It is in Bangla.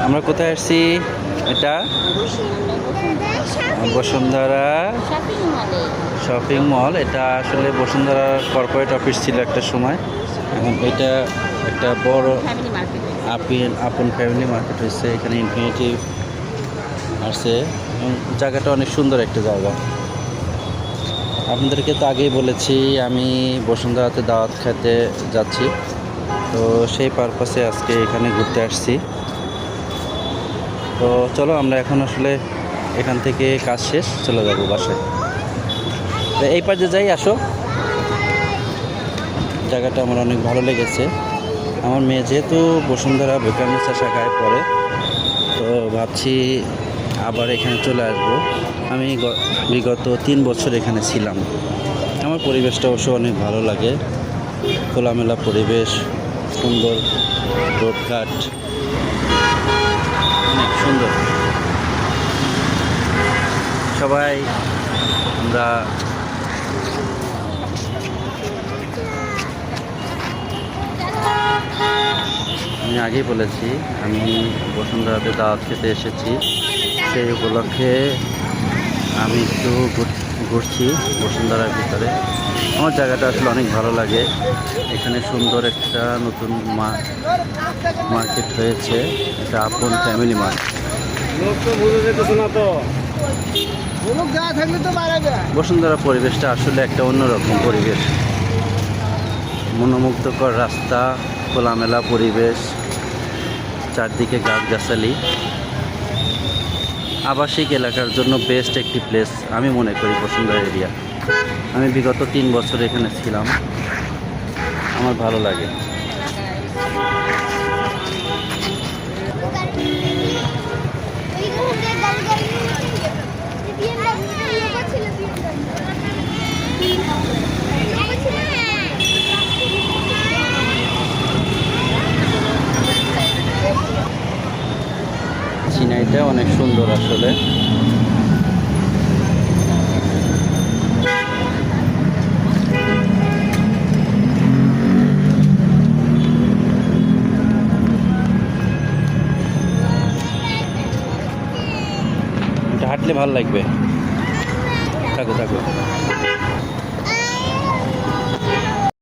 আমরা কোথায় আসছি? এটা বসুন্ধরা শপিং মল। এটা আসলে বসুন্ধরা কর্পোরেট অফিস ছিল একটা সময়। এখন এটা একটা বড় আপন ফ্যামিলি মার্কেট হয়েছে। এখানে ইনফিনিটি আছে এবং জায়গাটা অনেক সুন্দর একটা জায়গা। আপনাদেরকে তো আগেই বলেছি আমি বসুন্ধরাতে দাওয়াত খেতে যাচ্ছি, তো সেই পারপাসে আজকে এখানে ঘুরতে আসছি। তো চলো আমরা এখন আসলে এখান থেকে কাজ শেষ চলে যাবো বাসায়। এই পাশে যাই, আসো। জায়গাটা আমার অনেক ভালো লেগেছে। আমার মেয়ে যেহেতু বসুন্ধরা ভোকামিসা শাখায় পড়ে, তো ভাবছি আবার এখানে চলে আসবো। আমি বিগত 3 বছর এখানে ছিলাম। আমার পরিবেশটা অবশ্য অনেক ভালো লাগে, খোলামেলা পরিবেশ, সুন্দর রোডঘাট, অনেক সুন্দর। সবাই আমরা আমি আগেই বলেছি আমি বসুন্ধরাতে দাওয়াত খেতে এসেছি। সেই উপলক্ষে আমি একটু ঘুরছি বসুন্ধরার ভিতরে। আমার জায়গাটা আসলে অনেক ভালো লাগে। এখানে সুন্দর একটা নতুন মার্কেট হয়েছে, এটা আপন ফ্যামিলি মার্কেট। বসুন্ধরা পরিবেশটা আসলে একটা অন্যরকম পরিবেশ। মনোমুগ্ধকর রাস্তা, খোলামেলা পরিবেশ, চারদিকে গাছগাছালি। আবাসিক এলাকার জন্য বেস্ট একটি প্লেস আমি মনে করি বসুন্ধরা এরিয়া। আমি বিগত 3 বছর এখানে ছিলাম, আমার ভালো লাগে। সিনাইটা অনেক সুন্দর আসলে। এটা হাঁটলে ভালো লাগবে। থাকো থাকো।